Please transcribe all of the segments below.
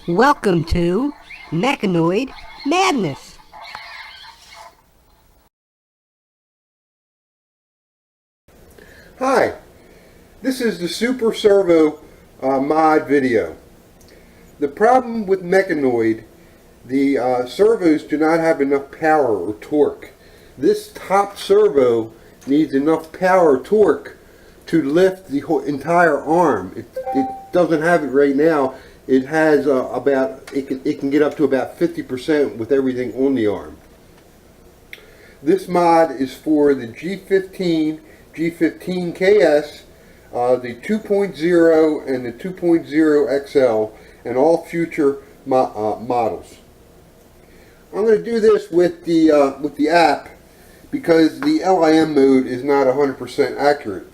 Welcome to MeccaNoid Madness. Hi, this is the Super Servo mod video. The problem with MeccaNoid, the servos do not have enough power or torque. This top servo needs enough power or torque to lift the whole entire arm. It doesn't have it right now. It has it can get up to about 50% with everything on the arm. This mod is for the G15, G15ks, the 2.0 and the 2.0 XL, and all future models. I'm going to do this with the app because the LIM mode is not 100% accurate.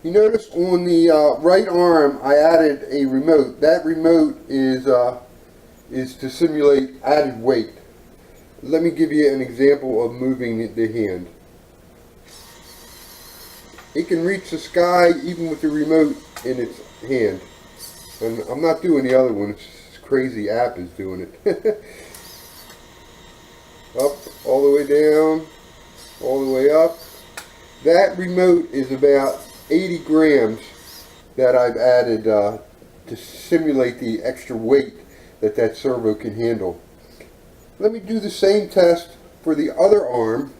You notice on the right arm I added a remote. That remote is to simulate added weight. Let me give you an example of moving the hand. It can reach the sky even with the remote in its hand. And I'm not doing the other one, it's this crazy app is doing it. Up, all the way down, all the way up. That remote is about 80 grams that I've added to simulate the extra weight that servo can handle. Let me do the same test for the other arm.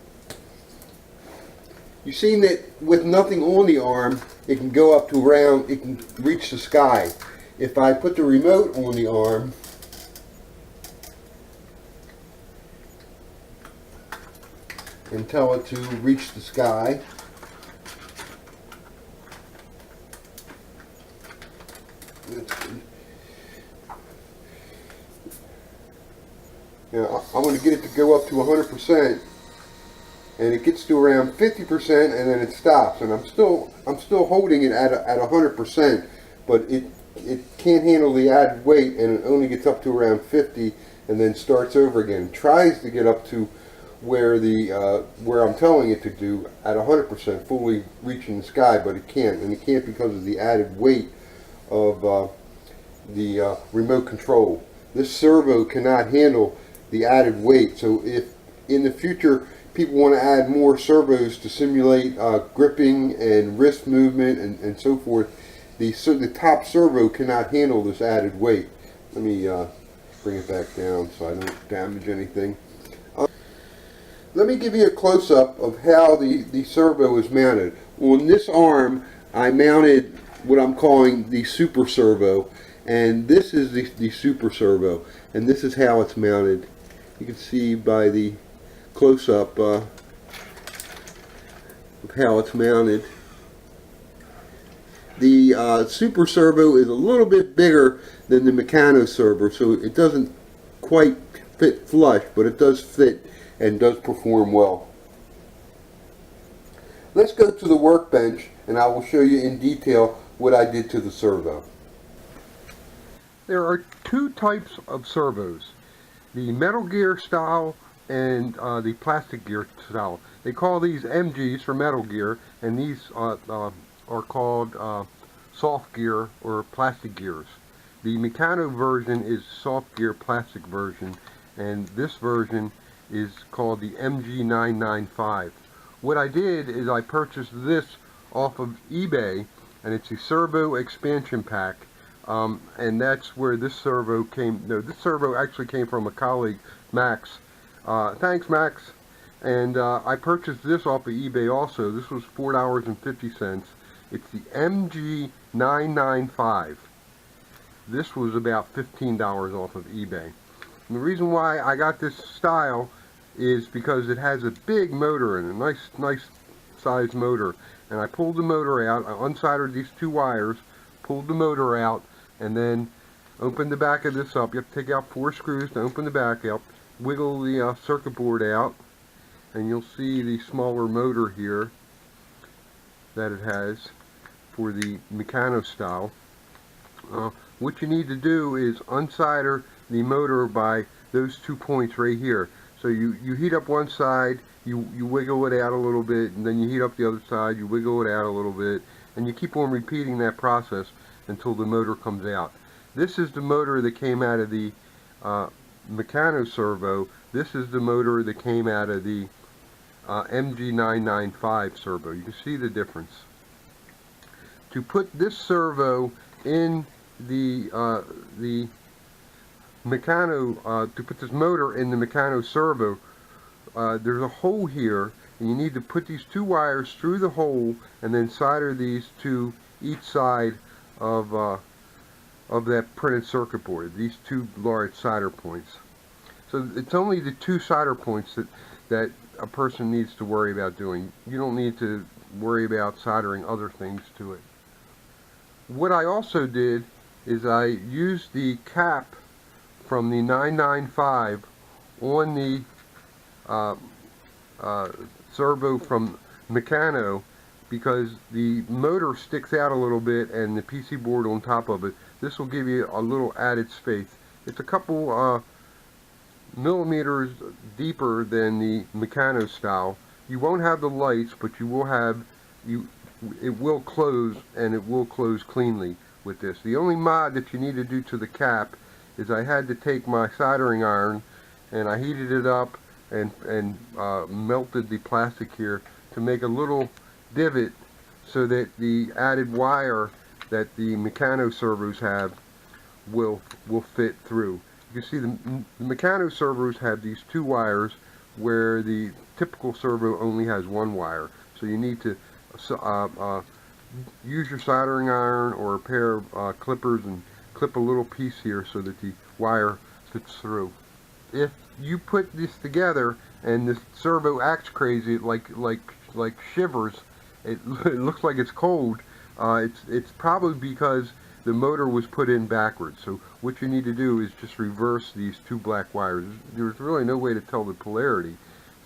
You've seen that with nothing on the arm, it can go up to around, it can reach the sky. If I put the remote on the arm, and tell it to reach the sky, now I'm going to get it to go up to 100%, and it gets to around 50%, and then it stops. And I'm still holding it at 100%, but it can't handle the added weight, and it only gets up to around 50, and then starts over again. It tries to get up to where I'm telling it to do at 100%, fully reaching the sky, but it can't, and it can't because of the added weight of the remote control. This servo cannot handle the added weight. So if in the future people want to add more servos to simulate gripping and wrist movement and so forth, the top servo cannot handle this added weight. Let me bring it back down so I don't damage anything. Let me give you a close-up of how the servo is mounted. On this arm I mounted what I'm calling the Super Servo, and this is the Super Servo, and this is how it's mounted. You can see by the close-up of how it's mounted. The Super Servo is a little bit bigger than the MeccaNoid Servo, so it doesn't quite fit flush, but it does fit and does perform well. Let's go to the workbench and I will show you in detail what I did to the servo. There are two types of servos, the Metal Gear style and the plastic gear style. They call these MGs for Metal Gear, and these are called soft gear or plastic gears. The MeccaNoid version is soft gear plastic version, and this version is called the MG995. What I did is I purchased this off of eBay, and it's a servo expansion pack, and that's where this servo came. No, this servo actually came from a colleague, Max. Thanks, Max. And I purchased this off of eBay also. This was $4.50. It's the MG995. This was about $15 off of eBay. And the reason why I got this style is because it has a big motor and a nice size motor. And I pulled the motor out, I unsoldered these two wires, pulled the motor out, and then opened the back of this up. You have to take out 4 screws to open the back up, wiggle the circuit board out, and you'll see the smaller motor here that it has for the MeccaNoid style. What you need to do is unsolder the motor by those 2 points right here. So you heat up one side, you wiggle it out a little bit, and then you heat up the other side, you wiggle it out a little bit, and you keep on repeating that process until the motor comes out. This is the motor that came out of the MeccaNoid Servo. This is the motor that came out of the MG995 Servo. You can see the difference. To put this servo in the MeccaNoid, to put this motor in the MeccaNoid Servo, there's a hole here, and you need to put these two wires through the hole and then solder these to each side of that printed circuit board, these two large solder points. So it's only the two solder points that a person needs to worry about doing. You don't need to worry about soldering other things to it. What I also did is I used the cap from the 995 on the servo from MeccaNoid, because the motor sticks out a little bit and the PC board on top of it. This will give you a little added space. It's a couple millimeters deeper than the MeccaNoid style. You won't have the lights, but you will have, it will close, and it will close cleanly with this. The only mod that you need to do to the cap is I had to take my soldering iron and I heated it up and melted the plastic here to make a little divot so that the added wire that the MeccaNoid servos have will fit through. You can see the MeccaNoid servos have these two wires where the typical servo only has one wire. So you need to use your soldering iron or a pair of clippers and clip a little piece here so that the wire fits through. If you put this together and this servo acts crazy, like shivers, it looks like it's cold, it's probably because the motor was put in backwards. So what you need to do is just reverse these two black wires. There's really no way to tell the polarity.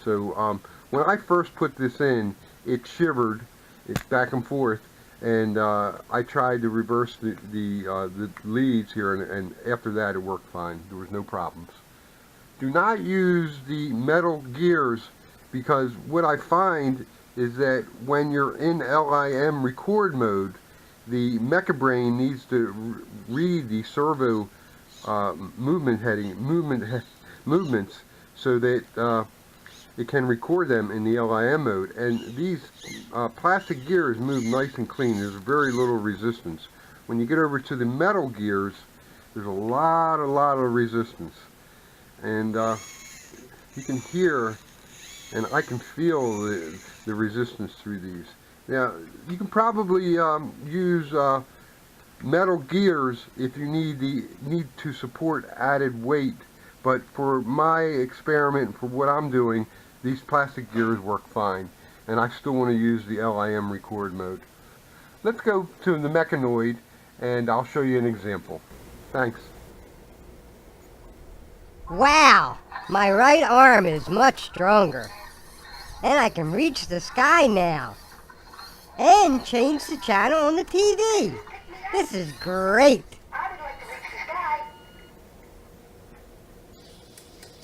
So when I first put this in, it shivered, it's back and forth, and I tried to reverse the leads here, and after that it worked fine. There was no problems. Do not use the metal gears, because what I find is that when you're in LIM record mode, the Mecha Brain needs to read the servo movements so that it can record them in the LIM mode. And these plastic gears move nice and clean. There's very little resistance. When you get over to the metal gears, there's a lot of resistance. And you can hear, and I can feel the resistance through these. Now, you can probably use metal gears if you need to support added weight, but for my experiment, for what I'm doing, these plastic gears work fine, and I still want to use the LIM record mode. Let's go to the MeccaNoid, and I'll show you an example. Thanks. Wow, my right arm is much stronger. And I can reach the sky now. And change the channel on the TV. This is great. I would like to reach the sky.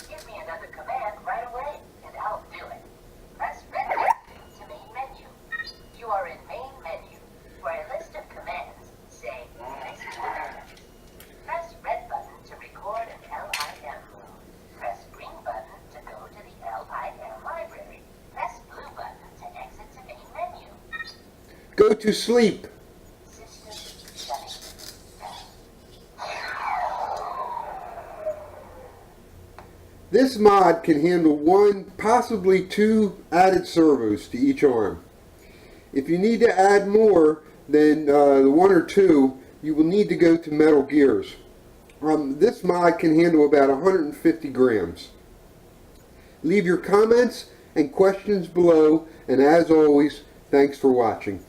Give me another command right away, and I'll do it. Press red button to main menu. You are in main menu. For a list of commands, say next command. Press red button to record an LIM. Press green button to go to the LIM library. Press blue button to exit to main menu. Go to sleep. System shutting down. This mod can handle one, possibly two added servos to each arm. If you need to add more than the one or two, you will need to go to metal gears. This mod can handle about 150 grams. Leave your comments and questions below, and as always, thanks for watching.